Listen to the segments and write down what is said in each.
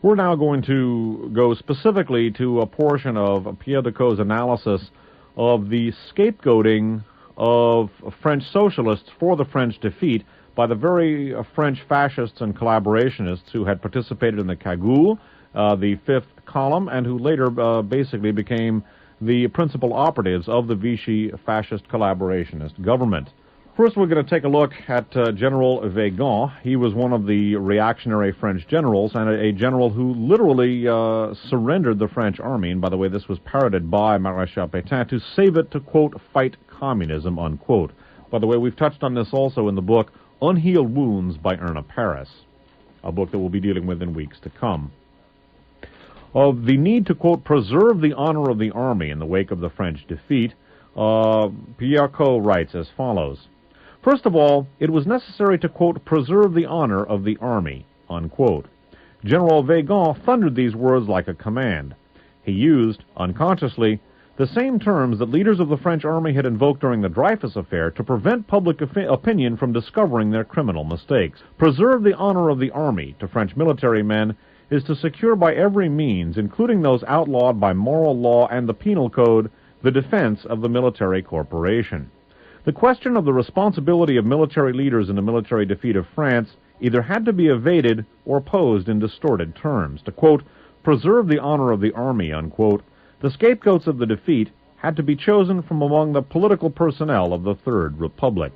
We're now going to go specifically to a portion of Pierre Decaux's analysis of the scapegoating of French socialists for the French defeat by the very French fascists and collaborationists who had participated in the Cagoule, the Fifth Column, and who later basically became the principal operatives of the Vichy fascist collaborationist government. First, we're going to take a look at General Weygand. He was one of the reactionary French generals, and a general who literally surrendered the French army, and by the way, this was parroted by Maréchal Pétain, to save it to, quote, fight communism, unquote. By the way, we've touched on this also in the book Unhealed Wounds by Erna Paris, a book that we'll be dealing with in weeks to come. Of the need to, quote, preserve the honor of the army in the wake of the French defeat, Pierre Decaux writes as follows. First of all, it was necessary to, quote, preserve the honor of the army, unquote. General Weygand thundered these words like a command. He used, unconsciously, the same terms that leaders of the French army had invoked during the Dreyfus affair to prevent public opinion from discovering their criminal mistakes. Preserve the honor of the army, to French military men, is to secure by every means, including those outlawed by moral law and the penal code, the defense of the military corporation. The question of the responsibility of military leaders in the military defeat of France either had to be evaded or posed in distorted terms. To, quote, preserve the honor of the army, unquote, the scapegoats of the defeat had to be chosen from among the political personnel of the Third Republic.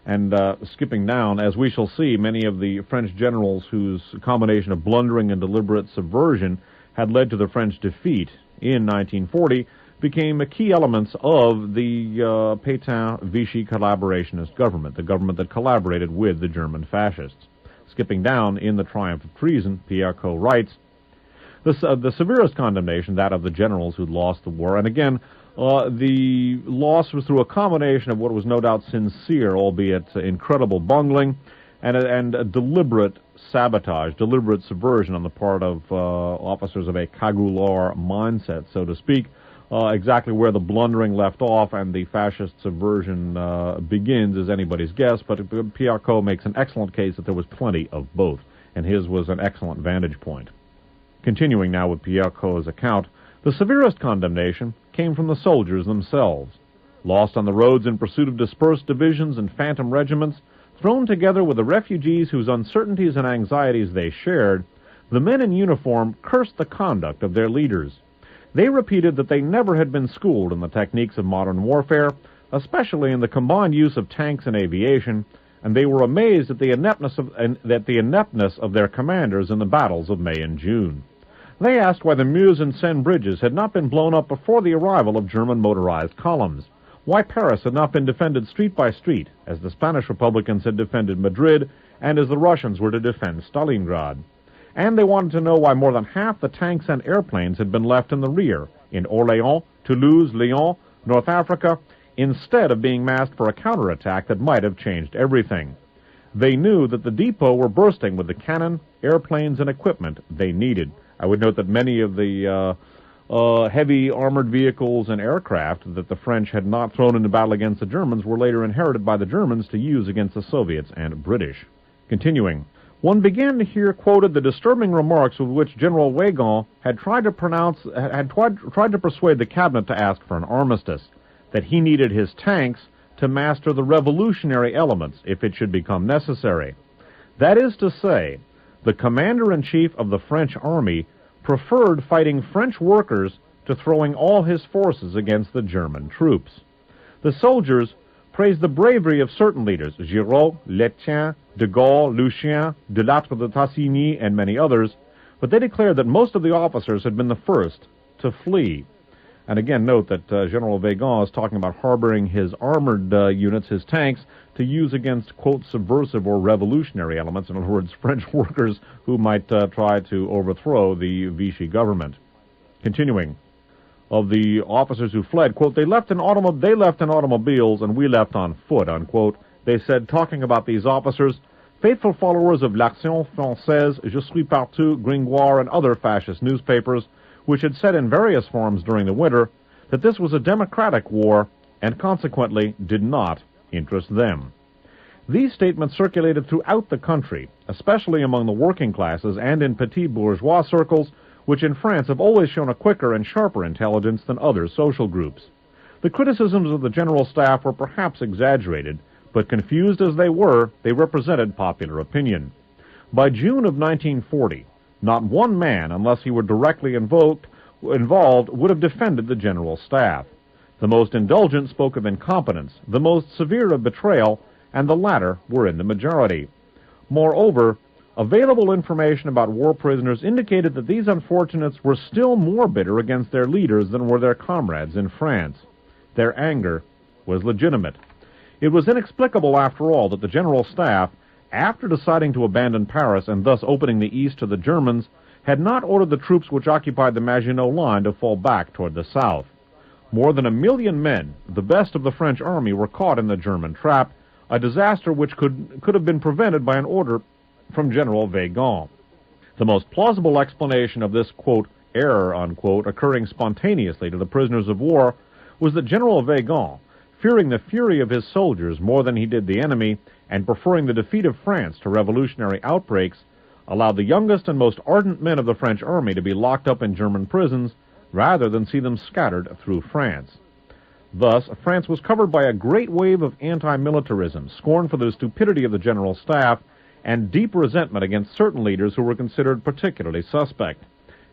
And skipping down, as we shall see, many of the French generals whose combination of blundering and deliberate subversion had led to the French defeat in 1940 became key elements of the Pétain-Vichy collaborationist government, the government that collaborated with the German fascists. Skipping down, in The Triumph of Treason, Pierre Decaux writes, the severest condemnation, that of the generals who'd lost the war, and again, the loss was through a combination of what was no doubt sincere, albeit incredible bungling, and a deliberate sabotage, deliberate subversion on the part of officers of a Cagoulard mindset, so to speak, exactly where the blundering left off and the fascist subversion begins is anybody's guess, but Pierre Decaux makes an excellent case that there was plenty of both, and his was an excellent vantage point. Continuing now with Pierre Decaux's account, the severest condemnation came from the soldiers themselves. Lost on the roads in pursuit of dispersed divisions and phantom regiments, thrown together with the refugees whose uncertainties and anxieties they shared, the men in uniform cursed the conduct of their leaders. They repeated that they never had been schooled in the techniques of modern warfare, especially in the combined use of tanks and aviation, and they were amazed at the ineptness of their commanders in the battles of May and June. They asked why the Meuse and Seine bridges had not been blown up before the arrival of German motorized columns, why Paris had not been defended street by street, as the Spanish Republicans had defended Madrid, and as the Russians were to defend Stalingrad. And they wanted to know why more than half the tanks and airplanes had been left in the rear, in Orléans, Toulouse, Lyon, North Africa, instead of being massed for a counterattack that might have changed everything. They knew that the depot were bursting with the cannon, airplanes, and equipment they needed. I would note that many of the heavy armored vehicles and aircraft that the French had not thrown into battle against the Germans were later inherited by the Germans to use against the Soviets and British. Continuing, one began to hear quoted the disturbing remarks with which General Weygand had tried to persuade the cabinet to ask for an armistice, that he needed his tanks to master the revolutionary elements if it should become necessary. That is to say, the commander-in-chief of the French army preferred fighting French workers to throwing all his forces against the German troops. The soldiers praised the bravery of certain leaders, Giraud, Létien, de Gaulle, Lucien, Delattre de Tassigny, and many others, but they declared that most of the officers had been the first to flee. And again, note that General Weygand is talking about harboring his armored units, his tanks, to use against, quote, subversive or revolutionary elements, in other words, French workers who might try to overthrow the Vichy government. Continuing, of the officers who fled, quote, they left in automobiles and we left on foot, unquote. They said, talking about these officers, faithful followers of l'Action Française, Je suis partout, Gringoire, and other fascist newspapers, which had said in various forms during the winter that this was a democratic war and consequently did not interest them. These statements circulated throughout the country, especially among the working classes and in petit bourgeois circles, which in France have always shown a quicker and sharper intelligence than other social groups. The criticisms of the General Staff were perhaps exaggerated, but confused as they were, they represented popular opinion. By June of 1940, not one man, unless he were directly involved, would have defended the General Staff. The most indulgent spoke of incompetence, the most severe of betrayal, and the latter were in the majority. Moreover, available information about war prisoners indicated that these unfortunates were still more bitter against their leaders than were their comrades in France. Their anger was legitimate. It was inexplicable, after all, that the General Staff, after deciding to abandon Paris and thus opening the east to the Germans, had not ordered the troops which occupied the Maginot Line to fall back toward the south. More than 1 million men, the best of the French army, were caught in the German trap, a disaster which could have been prevented by an order from General Weygand. The most plausible explanation of this, quote, error, unquote, occurring spontaneously to the prisoners of war was that General Weygand, fearing the fury of his soldiers more than he did the enemy, and preferring the defeat of France to revolutionary outbreaks, allowed the youngest and most ardent men of the French army to be locked up in German prisons rather than see them scattered through France. Thus, France was covered by a great wave of anti-militarism, scorn for the stupidity of the General Staff, and deep resentment against certain leaders who were considered particularly suspect.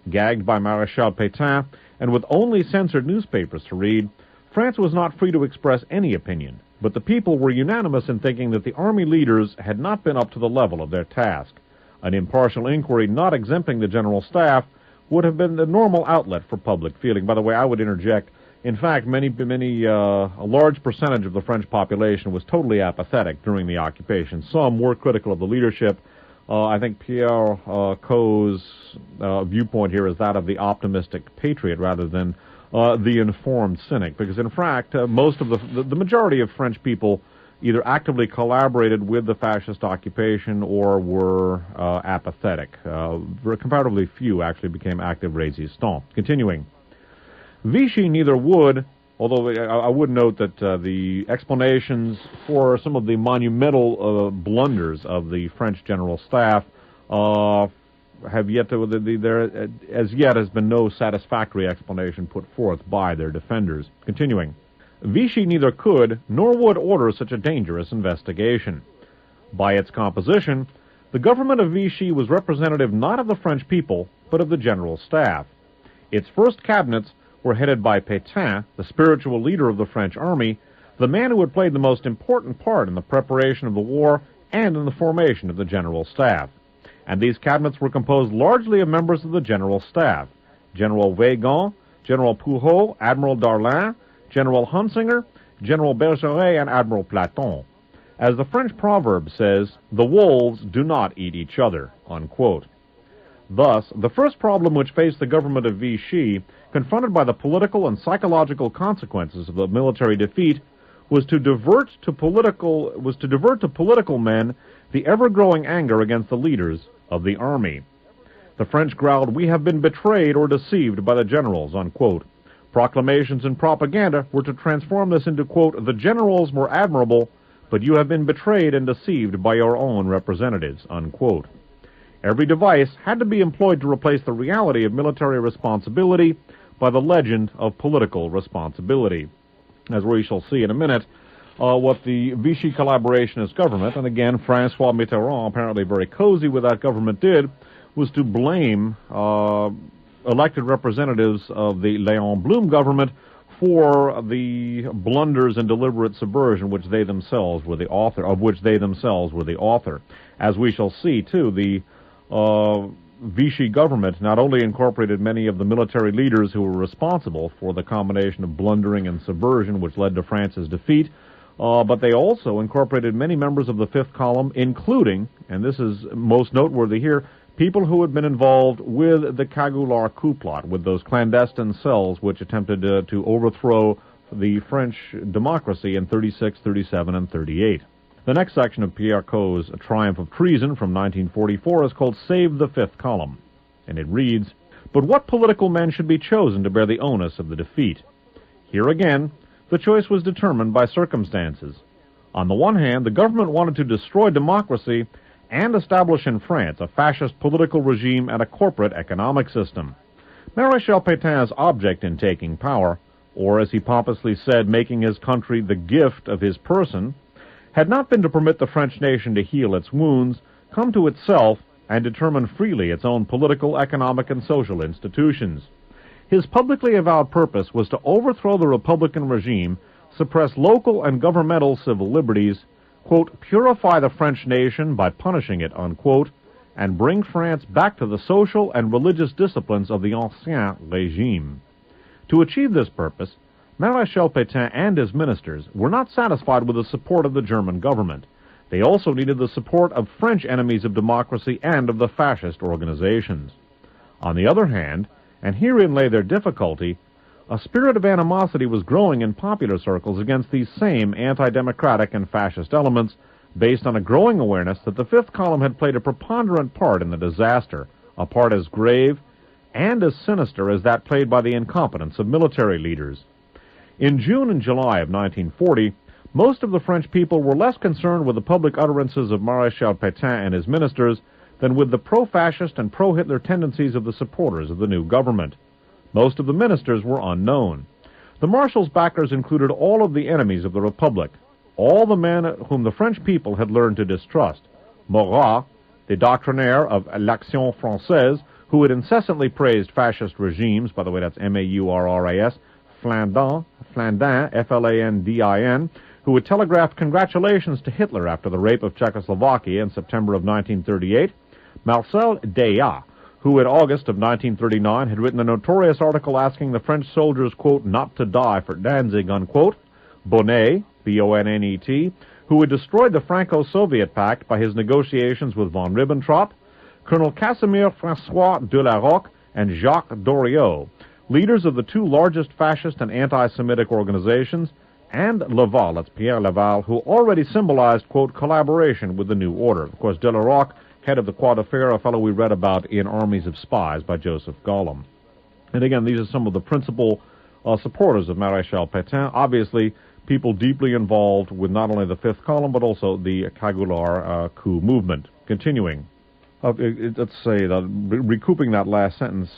Gagged by Maréchal Pétain, and with only censored newspapers to read, France was not free to express any opinion, but the people were unanimous in thinking that the army leaders had not been up to the level of their task. An impartial inquiry not exempting the General Staff would have been the normal outlet for public feeling. By the way, I would interject, in fact, a large percentage of the French population was totally apathetic during the occupation. Some were critical of the leadership. I think Pierre Coe's viewpoint here is that of the optimistic patriot rather than the informed cynic, because in fact, most of the majority of French people either actively collaborated with the fascist occupation or were apathetic. Comparatively few actually became active résistants. Continuing. Vichy neither would, although I would note that the explanations for some of the monumental blunders of the French General Staff have yet to, there as yet has been no satisfactory explanation put forth by their defenders. Continuing. Vichy neither could nor would order such a dangerous investigation. By its composition, the government of Vichy was representative not of the French people, but of the General Staff. Its first cabinets were headed by Pétain, the spiritual leader of the French army, the man who had played the most important part in the preparation of the war and in the formation of the General Staff. And these cabinets were composed largely of members of the General Staff: General Weygand, General Pouhot, Admiral Darlin, General Hunsinger, General Bergeret, and Admiral Platon. As the French proverb says, the wolves do not eat each other, unquote. Thus, the first problem which faced the government of Vichy, confronted by the political and psychological consequences of the military defeat, was to divert to political men the ever-growing anger against the leaders of the army. The French growled, "We have been betrayed or deceived by the generals," unquote. Proclamations and propaganda were to transform this into, quote, "The generals were admirable, but you have been betrayed and deceived by your own representatives," unquote. Every device had to be employed to replace the reality of military responsibility by the legend of political responsibility. As we shall see in a minute, what the Vichy collaborationist government, and again François Mitterrand, apparently very cozy with that government, did was to blame elected representatives of the Léon Blum government for the blunders and deliberate subversion of which they themselves were the author. As we shall see, too, the Vichy government not only incorporated many of the military leaders who were responsible for the combination of blundering and subversion which led to France's defeat, but they also incorporated many members of the Fifth Column, including, and this is most noteworthy here, people who had been involved with the Cagoulard coup plot, with those clandestine cells which attempted to overthrow the French democracy in 36, 37, and 38. The next section of Pierre Coe's Triumph of Treason from 1944 is called Save the Fifth Column, and it reads, "But what political men should be chosen to bear the onus of the defeat? Here again, the choice was determined by circumstances. On the one hand, the government wanted to destroy democracy and establish in France a fascist political regime and a corporate economic system. Maréchal Pétain's object in taking power, or as he pompously said, making his country the gift of his person, had not been to permit the French nation to heal its wounds, come to itself, and determine freely its own political, economic, and social institutions. His publicly avowed purpose was to overthrow the Republican regime, suppress local and governmental civil liberties, quote, purify the French nation by punishing it, unquote, and bring France back to the social and religious disciplines of the Ancien Régime. To achieve this purpose, Maréchal Pétain and his ministers were not satisfied with the support of the German government. They also needed the support of French enemies of democracy and of the fascist organizations. On the other hand, and herein lay their difficulty, a spirit of animosity was growing in popular circles against these same anti-democratic and fascist elements, based on a growing awareness that the Fifth Column had played a preponderant part in the disaster, a part as grave and as sinister as that played by the incompetence of military leaders. In June and July of 1940, most of the French people were less concerned with the public utterances of Maréchal Pétain and his ministers than with the pro-fascist and pro-Hitler tendencies of the supporters of the new government. Most of the ministers were unknown. The Marshal's backers included all of the enemies of the Republic, all the men whom the French people had learned to distrust. Marat, the doctrinaire of l'Action Française, who had incessantly praised fascist regimes, by the way, that's M-A-U-R-R-A-S, Flandin, F-L-A-N-D-I-N, who had telegraphed congratulations to Hitler after the rape of Czechoslovakia in September of 1938, Marcel Déat, who in August of 1939 had written a notorious article asking the French soldiers, quote, not to die for Danzig, unquote, Bonnet, B-O-N-N-E-T, who had destroyed the Franco-Soviet pact by his negotiations with von Ribbentrop, Colonel Casimir François de la Roque, and Jacques Doriot, leaders of the two largest fascist and anti-Semitic organizations, and Laval, that's Pierre Laval, who already symbolized, quote, collaboration with the new order. Of course, de la Roque, head of the Croix de Fer, a fellow we read about in Armies of Spies by Joseph Gollum. And again, these are some of the principal supporters of Maréchal Pétain, obviously people deeply involved with not only the Fifth Column, but also the Cagoulard coup movement. Continuing, let's say, recouping that last sentence,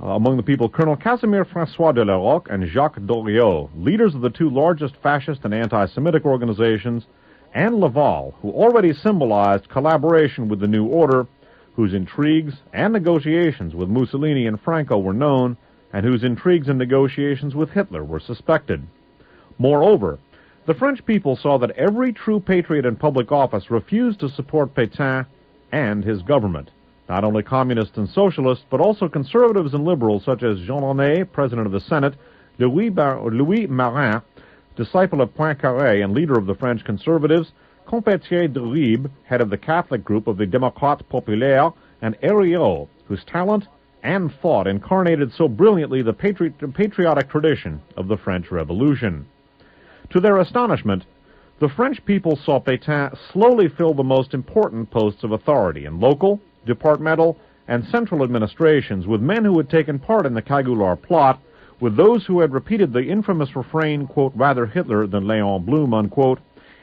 among the people, Colonel Casimir François de la Roque and Jacques Doriot, leaders of the two largest fascist and anti-Semitic organizations, and Laval, who already symbolized collaboration with the new order, whose intrigues and negotiations with Mussolini and Franco were known, and whose intrigues and negotiations with Hitler were suspected. Moreover, the French people saw that every true patriot in public office refused to support Pétain and his government. Not only communists and socialists, but also conservatives and liberals such as Jean Monnet, president of the Senate, Louis Marin, disciple of Poincaré and leader of the French conservatives, Compétier de Ribes, head of the Catholic group of the Démocrates Populaires, and Herriot, whose talent and thought incarnated so brilliantly the patriotic tradition of the French Revolution. To their astonishment, the French people saw Pétain slowly fill the most important posts of authority in local, departmental, and central administrations with men who had taken part in the Cagoulard plot, with those who had repeated the infamous refrain, quote, rather Hitler than Léon Blum, unquote,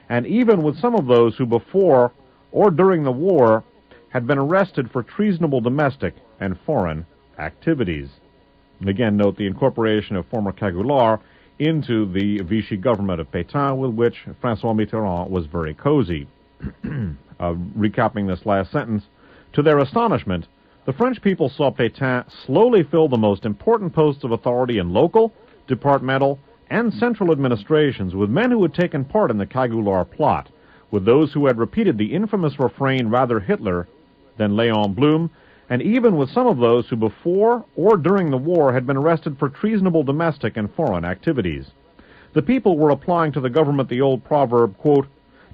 and even with some of those who before or during the war had been arrested for treasonable domestic and foreign activities. And again, note the incorporation of former Cagoulard into the Vichy government of Pétain, with which François Mitterrand was very cozy. Recapping this last sentence, to their astonishment, the French people saw Pétain slowly fill the most important posts of authority in local, departmental, and central administrations with men who had taken part in the Cagoulard plot, with those who had repeated the infamous refrain rather Hitler than Léon Blum, and even with some of those who before or during the war had been arrested for treasonable domestic and foreign activities. The people were applying to the government the old proverb, quote,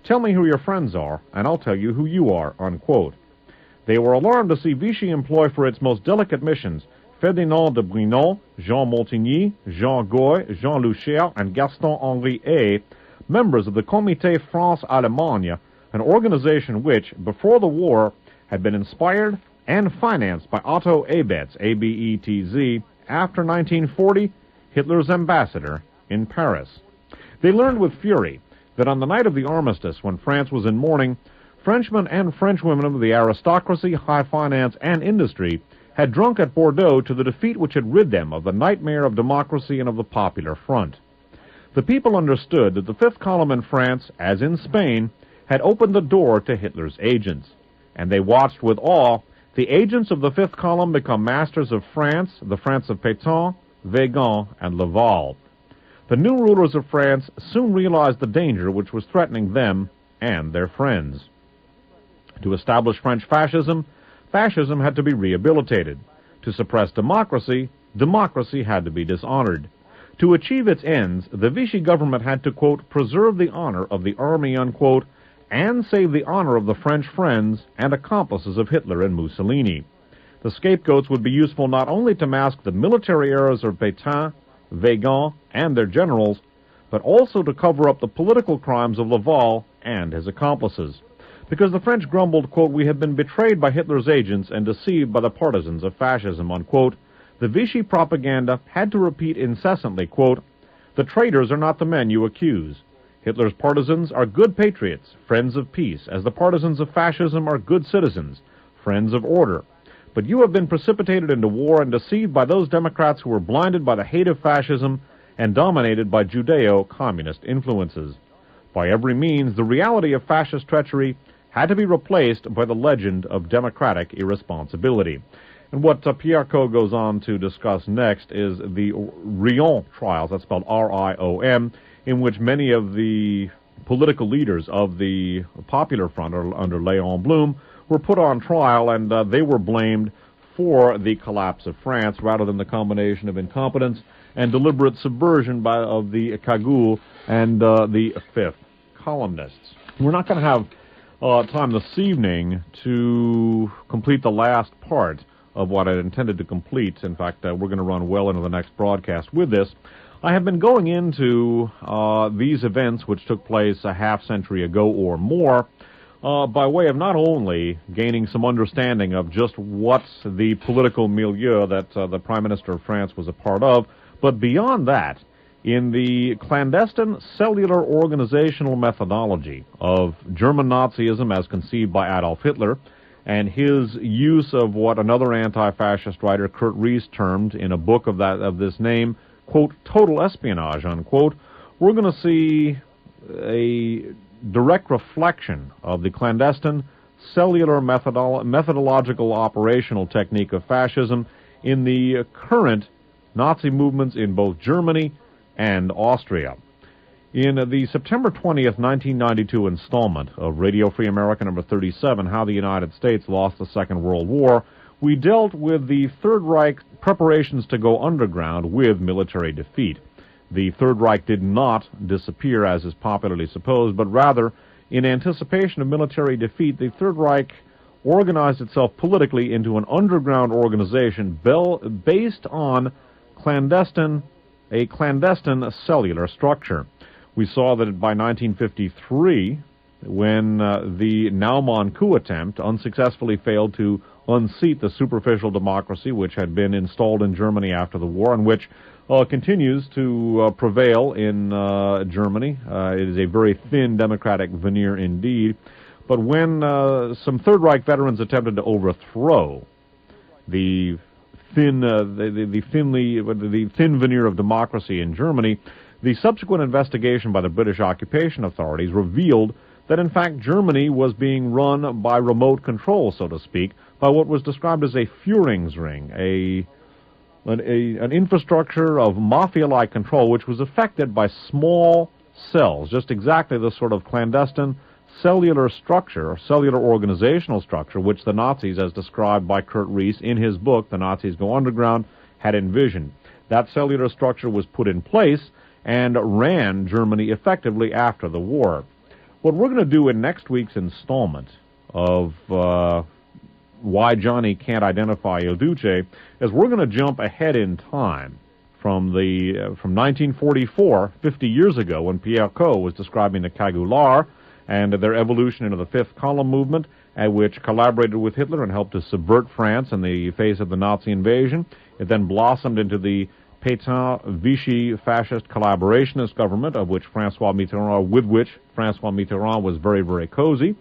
tell me who your friends are, and I'll tell you who you are, unquote. They were alarmed to see Vichy employ for its most delicate missions Ferdinand de Brinon, Jean Montigny, Jean Goy, Jean Lucher, and Gaston-Henri A., members of the Comité France-Allemagne, an organization which, before the war, had been inspired and financed by Otto Abetz, A-B-E-T-Z, after 1940, Hitler's ambassador in Paris. They learned with fury that on the night of the armistice, when France was in mourning, Frenchmen and Frenchwomen of the aristocracy, high finance, and industry had drunk at Bordeaux to the defeat which had rid them of the nightmare of democracy and of the Popular Front. The people understood that the Fifth Column in France, as in Spain, had opened the door to Hitler's agents, and they watched with awe the agents of the Fifth Column become masters of France, the France of Pétain, Weygand, and Laval. The new rulers of France soon realized the danger which was threatening them and their friends. To establish French fascism, fascism had to be rehabilitated. To suppress democracy, democracy had to be dishonored. To achieve its ends, the Vichy government had to, quote, preserve the honor of the army, unquote, and save the honor of the French friends and accomplices of Hitler and Mussolini. The scapegoats would be useful not only to mask the military errors of Pétain, Weygand, and their generals, but also to cover up the political crimes of Laval and his accomplices. Because the French grumbled, quote, we have been betrayed by Hitler's agents and deceived by the partisans of fascism, unquote, the Vichy propaganda had to repeat incessantly, quote, the traitors are not the men you accuse. Hitler's partisans are good patriots, friends of peace, as the partisans of fascism are good citizens, friends of order. But you have been precipitated into war and deceived by those Democrats who were blinded by the hate of fascism and dominated by Judeo-communist influences. By every means, the reality of fascist treachery had to be replaced by the legend of democratic irresponsibility. And what Pierre Coe goes on to discuss next is the Riom trials, that's spelled R-I-O-M, in which many of the political leaders of the Popular Front under Léon Blum were put on trial, and they were blamed for the collapse of France rather than the combination of incompetence and deliberate subversion of the Cagoule and the Fifth Columnists. We're not going to have time this evening to complete the last part of what I intended to complete. In fact, we're going to run well into the next broadcast with this. I have been going into these events which took place a half-century ago or more by way of not only gaining some understanding of just what the political milieu that the Prime Minister of France was a part of, but beyond that, in the clandestine cellular organizational methodology of German Nazism as conceived by Adolf Hitler, and his use of what another anti-fascist writer, Kurt Ries, termed in a book of this name, quote, total espionage, unquote, we're going to see a direct reflection of the clandestine cellular methodological operational technique of fascism in the current Nazi movements in both Germany and Austria. In the September 20th, 1992 installment of Radio Free America number 37, How the United States Lost the Second World War, we dealt with the Third Reich preparations to go underground with military defeat. The Third Reich did not disappear, as is popularly supposed, but rather, in anticipation of military defeat, the Third Reich organized itself politically into an underground organization based on a clandestine cellular structure. We saw that by 1953, when the Naumann coup attempt unsuccessfully failed to unseat the superficial democracy which had been installed in Germany after the war, and which continues to prevail in Germany. It is a very thin democratic veneer indeed. But when some Third Reich veterans attempted to overthrow the thin veneer of democracy in Germany, the subsequent investigation by the British occupation authorities revealed that in fact Germany was being run by remote control, so to speak, by what was described as a Führungsring, an infrastructure of mafia-like control which was affected by small cells, just exactly the sort of clandestine cellular structure, or cellular organizational structure, which the Nazis, as described by Kurt Ries in his book, The Nazis Go Underground, had envisioned. That cellular structure was put in place and ran Germany effectively after the war. What we're going to do in next week's installment of Why Johnny Can't Identify Il Duce is we're going to jump ahead in time from 1944, 50 years ago, when Pierre Coe was describing the Cagoulard and their evolution into the Fifth Column movement, which collaborated with Hitler and helped to subvert France in the face of the Nazi invasion. It then blossomed into the Pétain-Vichy fascist collaborationist government, with which Francois Mitterrand was very, very cozy.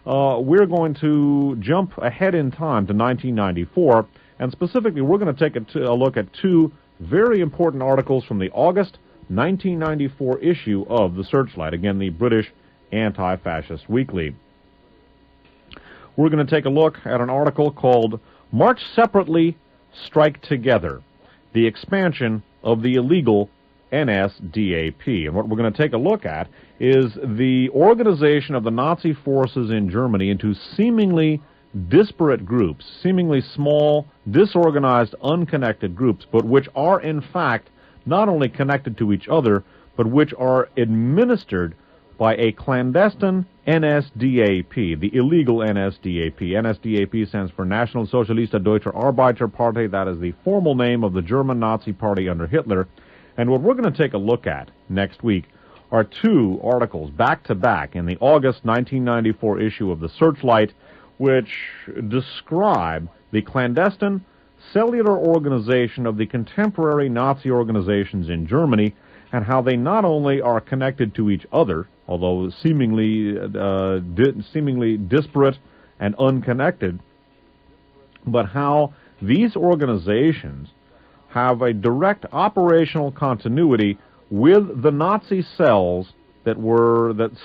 We're going to jump ahead in time to 1994, and specifically we're going to take a look at two very important articles from the August 1994 issue of the Searchlight, again the British anti-fascist weekly. We're going to take a look at an article called March Separately, Strike Together, the expansion of the illegal NSDAP. And what we're going to take a look at is the organization of the Nazi forces in Germany into seemingly disparate groups, seemingly small, disorganized, unconnected groups, but which are in fact not only connected to each other, but which are administered by a clandestine NSDAP, the illegal NSDAP. NSDAP stands for National Sozialistische Deutsche Arbeiterpartei. That is the formal name of the German Nazi Party under Hitler. And what we're going to take a look at next week are two articles back-to-back in the August 1994 issue of the Searchlight, which describe the clandestine cellular organization of the contemporary Nazi organizations in Germany, and how they not only are connected to each other, although seemingly disparate and unconnected, but how these organizations have a direct operational continuity with the Nazi cells that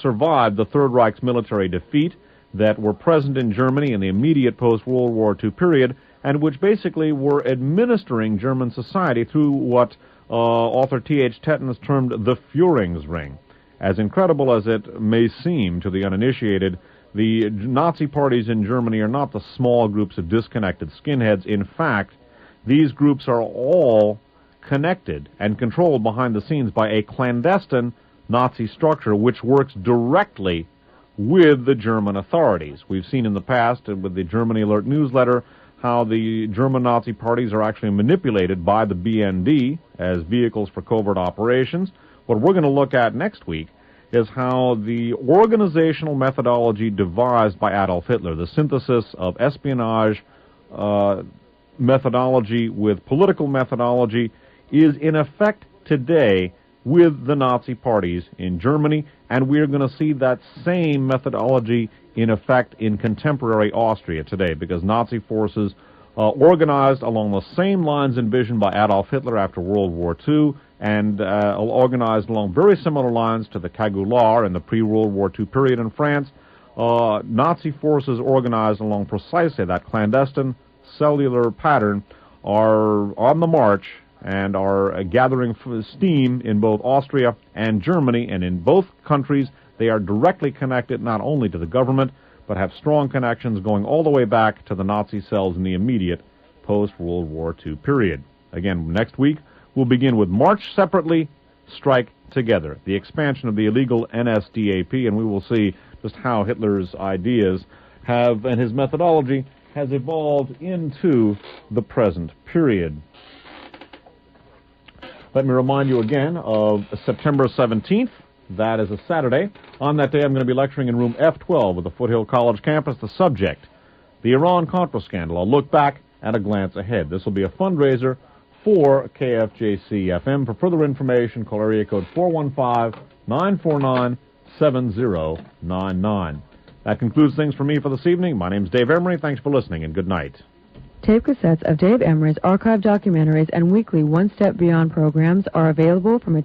survived the Third Reich's military defeat, that were present in Germany in the immediate post-World War II period, and which basically were administering German society through what author T.H. Tetton has termed the Führungsring. As incredible as it may seem to the uninitiated, the Nazi parties in Germany are not the small groups of disconnected skinheads. In fact, these groups are all connected and controlled behind the scenes by a clandestine Nazi structure which works directly with the German authorities. We've seen in the past with the Germany Alert newsletter how the German Nazi parties are actually manipulated by the BND as vehicles for covert operations. What we're going to look at next week is how the organizational methodology devised by Adolf Hitler, the synthesis of espionage methodology with political methodology, is in effect today with the Nazi parties in Germany, and we're going to see that same methodology in effect in contemporary Austria today, because Nazi forces organized along the same lines envisioned by Adolf Hitler after World War II, and organized along very similar lines to the Cagoulard in the pre-World War II period in France. Nazi forces organized along precisely that clandestine cellular pattern are on the march and are gathering steam in both Austria and Germany, and in both countries they are directly connected not only to the government, but have strong connections going all the way back to the Nazi cells in the immediate post-World War II period. Again, next week we'll begin with March Separately, Strike Together, the expansion of the illegal NSDAP, and we will see just how Hitler's ideas have, and his methodology has evolved into the present period. Let me remind you again of September 17th. That is a Saturday. On that day, I'm going to be lecturing in room F12 of the Foothill College campus. The subject, the Iran-Contra scandal. I'll look back and a glance ahead. This will be a fundraiser for KFJC-FM. For further information, call area code 415-949-7099. That concludes things for me for this evening. My name's Dave Emory. Thanks for listening, and good night. Tape cassettes of Dave Emory's archived documentaries and weekly One Step Beyond programs are available from a